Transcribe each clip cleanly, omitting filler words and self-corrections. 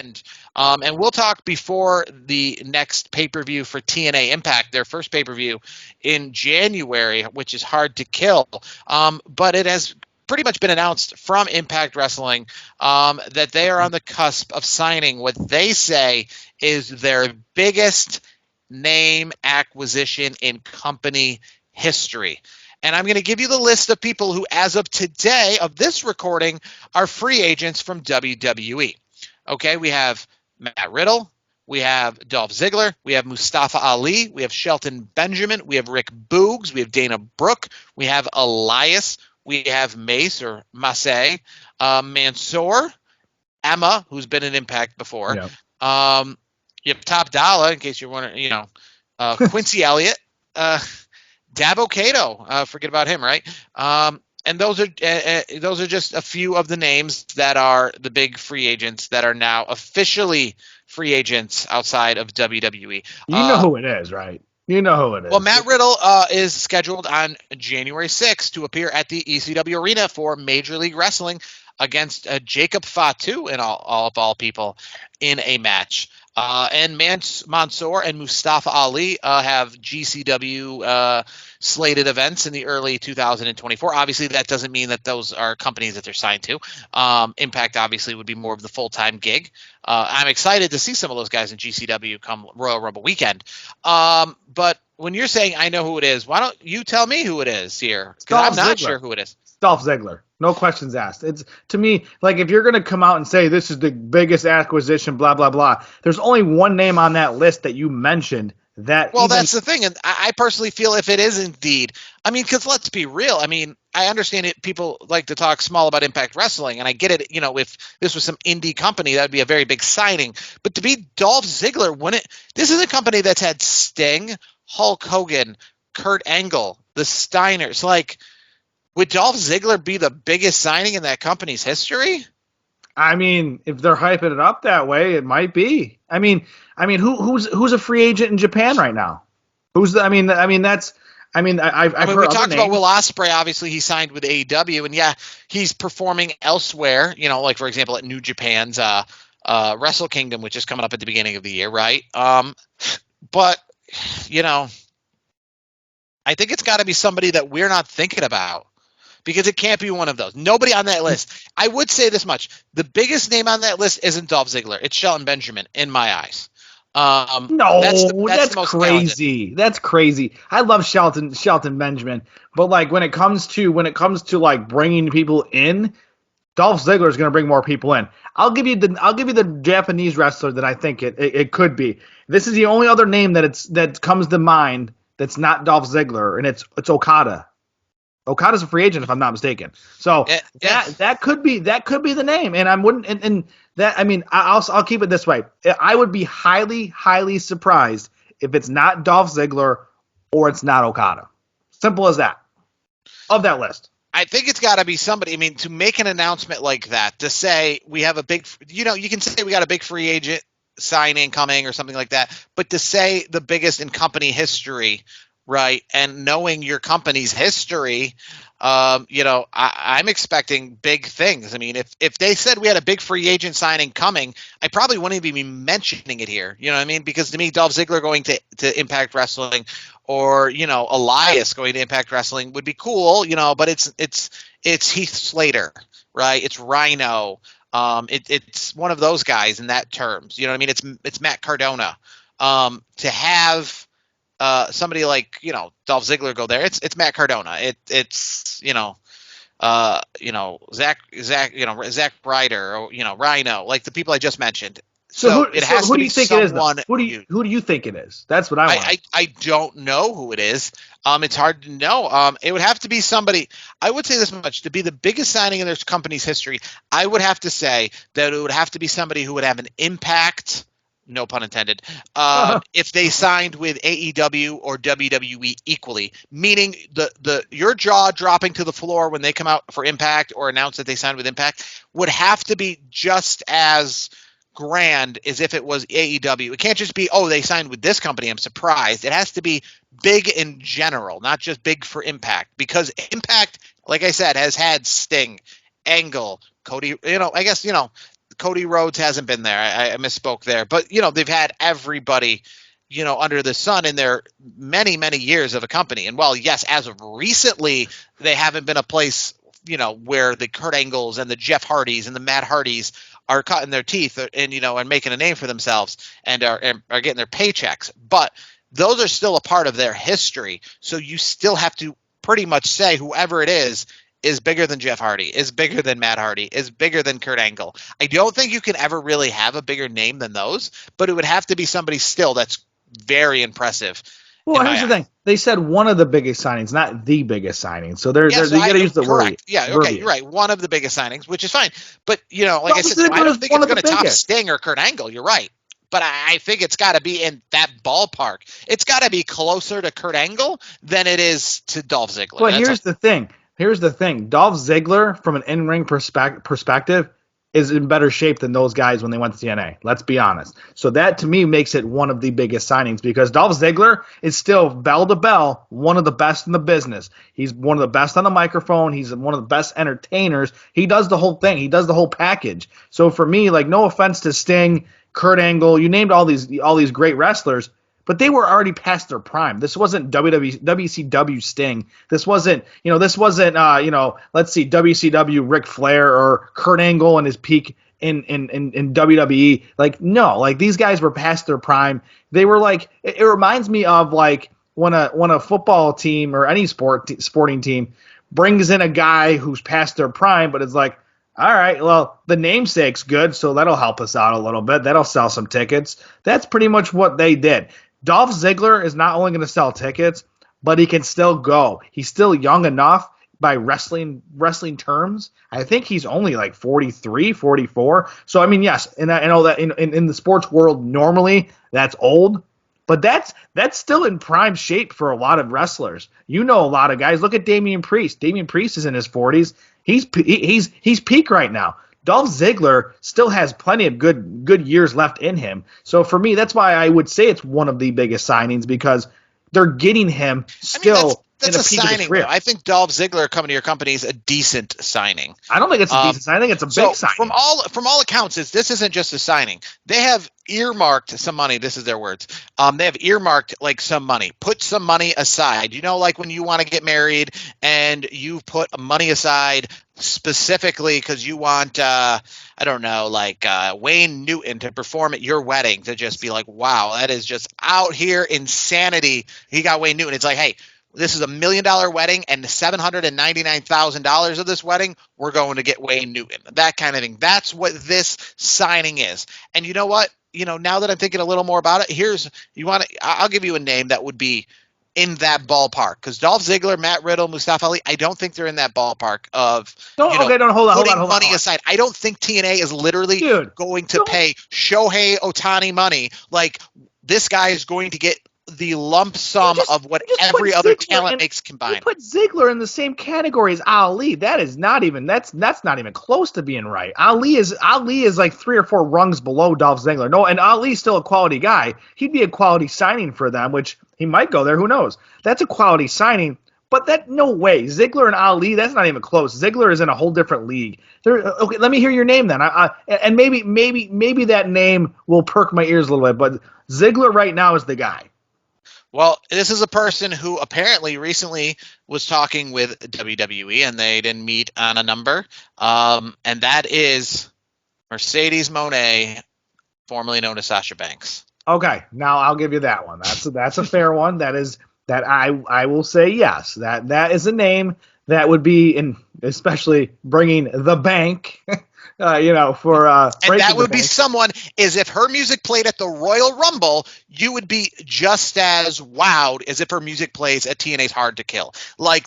weekend. And we'll talk before the next pay-per-view for TNA Impact, their first pay-per-view in January, which is hard to kill. But it has pretty much been announced from Impact Wrestling that they are on the cusp of signing what they say is their biggest name acquisition in company history. And I'm going to give you the list of people who, as of today of this recording, are free agents from WWE. Okay, we have Matt Riddle, we have Dolph Ziggler, we have Mustafa Ali, we have Shelton Benjamin, we have Rick Boogs, we have Dana Brooke, we have Elias, we have Mace or Mace, Mansoor, Emma, who's been in Impact before. Yeah. You have Top Dollar, in case you're wondering, Quincy Elliott, Dabo Kato, forget about him, right? And those are just a few of the names that are the big free agents that are now officially free agents outside of WWE. You know who it is, right? You know who it is. Well, Matt Riddle is scheduled on January 6th to appear at the ECW Arena for Major League Wrestling against Jacob Fatu and all people in a match. And Mansoor and Mustafa Ali have GCW slated events in the early 2024. Obviously, that doesn't mean that those are companies that they're signed to. Impact obviously would be more of the full-time gig. I'm excited to see some of those guys in GCW come Royal Rumble weekend. But when you're saying I know who it is, why don't you tell me who it is here? Because I'm not sure who it is. Dolph Ziggler. No questions asked. It's, to me, like, if you're going to come out and say this is the biggest acquisition, blah, blah, blah, there's only one name on that list that you mentioned that. Well, that's the thing. And I personally feel if it is indeed, I mean, because let's be real. I mean, I understand it. People like to talk small about Impact Wrestling, and I get it. If this was some indie company, that would be a very big signing. But to be Dolph Ziggler, this is a company that's had Sting, Hulk Hogan, Kurt Angle, the Steiners. Like, would Dolph Ziggler be the biggest signing in that company's history? I mean, if they're hyping it up that way, it might be. I mean, who's a free agent in Japan right now? I've heard we other talked names. about Will Ospreay. Obviously, he signed with AEW, and yeah, he's performing elsewhere. like for example at New Japan's Wrestle Kingdom, which is coming up at the beginning of the year, right? But I think it's got to be somebody that we're not thinking about. Because it can't be one of those. Nobody on that list. I would say this much. The biggest name on that list isn't Dolph Ziggler. It's Shelton Benjamin, in my eyes. That's crazy. Talented. That's crazy. I love Shelton Benjamin. But like when it comes to like bringing people in, Dolph Ziggler is going to bring more people in. I'll give you the Japanese wrestler that I think it could be. This is the only other name that comes to mind that's not Dolph Ziggler, and it's Okada. Okada's a free agent, if I'm not mistaken. So that could be the name, and I'll keep it this way. I would be highly, highly surprised if it's not Dolph Ziggler or it's not Okada. Simple as that. Of that list, I think it's got to be somebody. I mean, to make an announcement like that, to say we have a big, you can say we got a big free agent signing coming or something like that, but to say the biggest in company history. Right. And knowing your company's history, I'm expecting big things. I mean, if they said we had a big free agent signing coming, I probably wouldn't even be mentioning it here. You know what I mean? Because to me, Dolph Ziggler going to Impact Wrestling or, Elias going to Impact Wrestling would be cool, but it's Heath Slater, right? It's Rhino. It's one of those guys in that terms. You know what I mean? It's Matt Cardona. To have somebody like Dolph Ziggler go there. It's Matt Cardona. It's Zack Ryder or Rhino, like the people I just mentioned. So it has to be someone. Who do you think it is? That's what I want. I don't know who it is. It's hard to know. It would have to be somebody. I would say this much: to be the biggest signing in their company's history, I would have to say that it would have to be somebody who would have an impact. No pun intended. If they signed with AEW or WWE equally, meaning your jaw dropping to the floor when they come out for Impact or announce that they signed with Impact would have to be just as grand as if it was AEW. It can't just be, they signed with this company, I'm surprised. It has to be big in general, not just big for Impact, because Impact, like I said, has had Sting, Angle, Cody, I guess, Cody Rhodes hasn't been there. I misspoke there. But, they've had everybody, under the sun in their many, many years of a company. And while, yes, as of recently, they haven't been a place, where the Kurt Angles and the Jeff Hardys and the Matt Hardys are cutting their teeth and making a name for themselves and are getting their paychecks. But those are still a part of their history. So you still have to pretty much say whoever it is bigger than Jeff Hardy, is bigger than Matt Hardy, is bigger than Kurt Angle. I don't think you can ever really have a bigger name than those, but it would have to be somebody still that's very impressive. Well, here's the thing. They said one of the biggest signings, not the biggest signing. So they got to use the word. Yeah, okay, you're right. One of the biggest signings, which is fine. But, like I said, I don't think it's going to top Sting or Kurt Angle. You're right. But I think it's got to be in that ballpark. It's got to be closer to Kurt Angle than it is to Dolph Ziggler. But here's the thing. Dolph Ziggler, from an in-ring perspective, is in better shape than those guys when they went to TNA. Let's be honest. So that, to me, makes it one of the biggest signings because Dolph Ziggler is still, bell to bell, one of the best in the business. He's one of the best on the microphone. He's one of the best entertainers. He does the whole thing. He does the whole package. So for me, no offense to Sting, Kurt Angle, you named all these great wrestlers, but they were already past their prime. This wasn't WCW Sting. This wasn't, let's see, WCW Ric Flair or Kurt Angle and his peak in WWE. No, these guys were past their prime. They were it reminds me of when a football team or any sporting team brings in a guy who's past their prime, but it's all right, well, the namesake's good, so that'll help us out a little bit. That'll sell some tickets. That's pretty much what they did. Dolph Ziggler is not only going to sell tickets, but he can still go. He's still young enough by wrestling terms. I think he's only 43, 44. So, I mean, yes, and I know that in the sports world, normally that's old, but that's still in prime shape for a lot of wrestlers. A lot of guys. Look at Damian Priest. Damian Priest is in his 40s. He's peak right now. Dolph Ziggler still has plenty of good years left in him. So for me, that's why I would say it's one of the biggest signings because they're getting him still. That's a signing. I think Dolph Ziggler coming to your company is a decent signing. I don't think it's a decent signing. I think it's a big signing. From all accounts, this isn't just a signing. They have earmarked some money. This is their words. They have earmarked some money. Put some money aside. When you want to get married and you put money aside specifically because you want Wayne Newton to perform at your wedding to just be wow, that is just out here insanity. He got Wayne Newton. It's hey, this is $1 million wedding, and $799,000 of this wedding, we're going to get Wayne Newton. That kind of thing. That's what this signing is. And you know what? Now that I'm thinking a little more about it, I'll give you a name that would be in that ballpark. Because Dolph Ziggler, Matt Riddle, Mustafa Ali, I don't think they're in that ballpark of hold on, money aside. I don't think TNA is literally going to pay Shohei Ohtani money. This guy is going to get the lump sum of what every other talent makes combined. You put Ziggler in the same category as Ali. That's not even close to being right. Ali is 3 or 4 rungs below Dolph Ziggler. No, and Ali's still a quality guy. He'd be a quality signing for them, which he might go there. Who knows? That's a quality signing. But no way. Ziggler and Ali, that's not even close. Ziggler is in a whole different league. Okay, let me hear your name then. And maybe that name will perk my ears a little bit. But Ziggler right now is the guy. Well, this is a person who apparently recently was talking with WWE, and they didn't meet on a number, and that is Mercedes Moné, formerly known as Sasha Banks. Okay, now I'll give you that one. That's a fair one. That I will say yes. That is a name that would be in, especially bringing the bank. For and that would be someone is if her music played at the Royal Rumble, you would be just as wowed as if her music plays at TNA's Hard to Kill.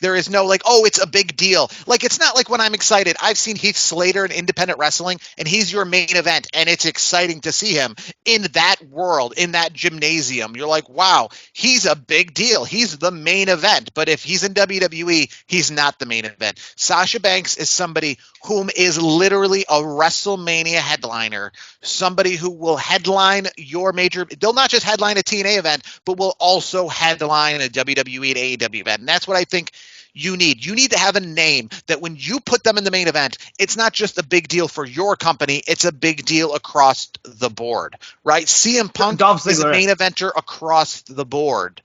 There is no oh, it's a big deal. It's not like when I'm excited. I've seen Heath Slater in independent wrestling, and he's your main event, and it's exciting to see him in that world, in that gymnasium. You're wow, he's a big deal. He's the main event. But if he's in WWE, he's not the main event. Sasha Banks is somebody whom is literally a WrestleMania headliner, somebody who will headline your major. They'll not just headline a TNA event, but will also headline a WWE and AEW event. And that's what I think you need. You need to have a name that when you put them in the main event, it's not just a big deal for your company, it's a big deal across the board, right? CM Punk is a main eventer across the board,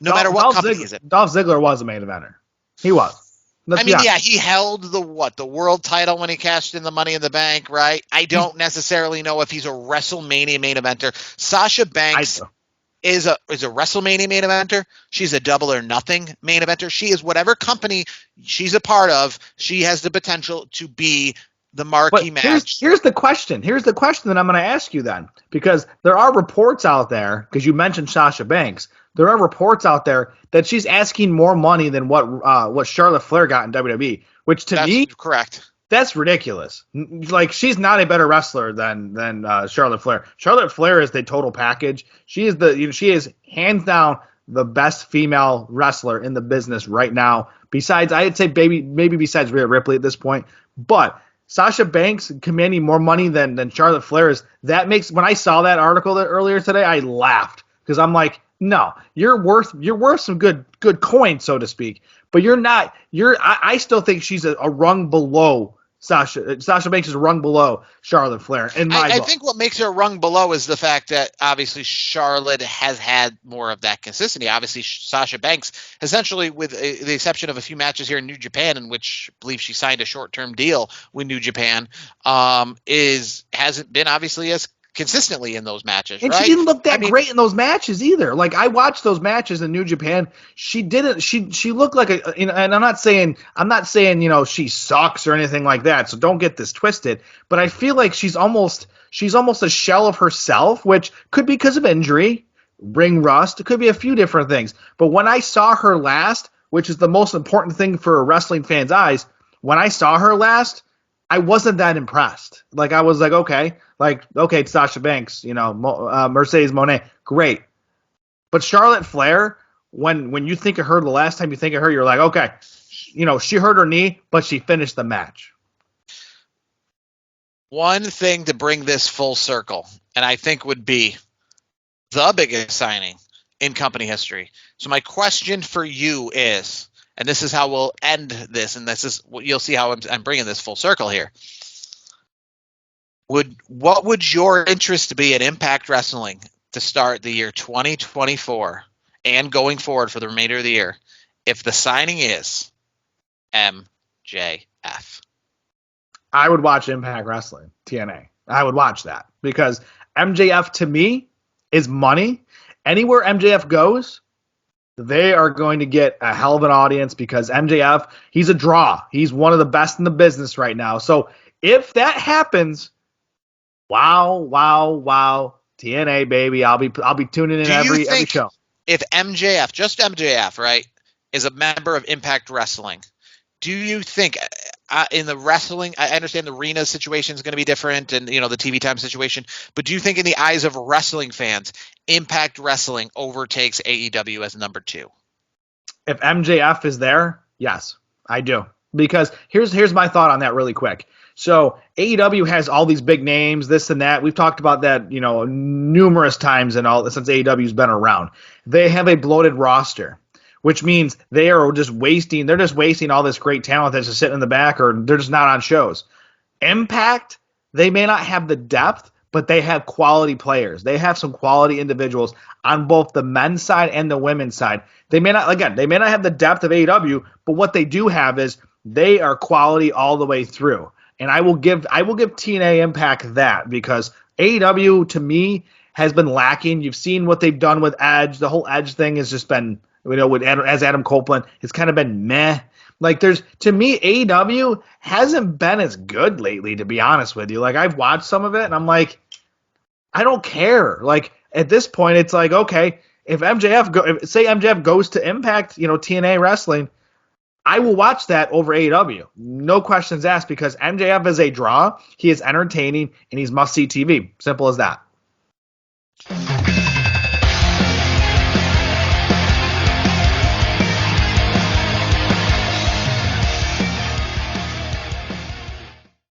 no matter what company he's in. Dolph Ziggler was a main eventer. He was. Yeah, he held the world title when he cashed in the Money in the Bank, right? I don't necessarily know if he's a WrestleMania main eventer. Sasha Banks is a WrestleMania main eventer. She's a Double or Nothing main eventer. She is whatever company she's a part of. She has the potential to be the marquee match. Here's the question. Here's the question that I'm going to ask you then, because there are reports out there, because you mentioned Sasha Banks. There are reports out there that she's asking more money than what Charlotte Flair got in WWE, which to me, correct. That's ridiculous. Like, she's not a better wrestler than Charlotte Flair. Charlotte Flair is the total package. She is hands down the best female wrestler in the business right now. Besides, I'd say maybe besides Rhea Ripley at this point, but Sasha Banks commanding more money than Charlotte Flair is. That makes, when I saw that article earlier today, I laughed because I'm like, no, you're worth some good coin, so to speak, but you're not. I still think she's a rung below Sasha Banks is a rung below Charlotte Flair. I think what makes her a rung below is the fact that obviously Charlotte has had more of that consistency. Obviously, Sasha Banks, essentially with the exception of a few matches here in New Japan, in which I believe she signed a short-term deal with New Japan, hasn't been obviously as consistently in those matches, and right? She didn't look that great in those matches either. Like, I watched those matches in New Japan. She didn't. She looked like and I'm not saying she sucks or anything like that. So don't get this twisted. But I feel like she's almost a shell of herself, which could be because of injury, ring rust. It could be a few different things. But when I saw her last, which is the most important thing for a wrestling fan's eyes, when I saw her last, I wasn't that impressed. Like, I was like, okay, it's Sasha Banks, Mercedes Moné, great. But Charlotte Flair, when you think of her, the last time you think of her, you're like, okay, she hurt her knee, but she finished the match. One thing to bring this full circle, and I think would be the biggest signing in company history. So my question for you is, and this is how we'll end this, and this is you'll see how I'm bringing this full circle here. What would your interest be in Impact Wrestling to start the year 2024 and going forward for the remainder of the year if the signing is MJF? I would watch Impact Wrestling, TNA. I would watch that because MJF to me is money. Anywhere MJF goes, they are going to get a hell of an audience because MJF, he's a draw. He's one of the best in the business right now. So if that happens, wow, TNA baby, I'll be tuning in every show. If MJF, just MJF, right, is a member of Impact Wrestling, do you think in the wrestling, I understand the arena situation is going to be different and the TV time situation, but do you think in the eyes of wrestling fans, Impact Wrestling overtakes AEW as number 2? If MJF is there, yes, I do. Because here's my thought on that really quick. So AEW has all these big names, this and that. We've talked about that, numerous times and all since AEW's been around. They have a bloated roster, which means they're just wasting all this great talent that's just sitting in the back, or they're just not on shows. Impact, they may not have the depth, but they have quality players. They have some quality individuals on both the men's side and the women's side. They may not have the depth of AEW, but what they do have is they are quality all the way through. And I will give TNA Impact that, because AEW to me has been lacking. You've seen what they've done with Edge. The whole Edge thing has just been, as Adam Copeland, it's kind of been meh. Like, to me, AEW hasn't been as good lately, to be honest with you. Like, I've watched some of it, and I'm like, I don't care. Like, at this point, it's like, okay, if MJF goes to Impact, TNA Wrestling, I will watch that over AEW. No questions asked, because MJF is a draw. He is entertaining, and he's must-see TV. Simple as that.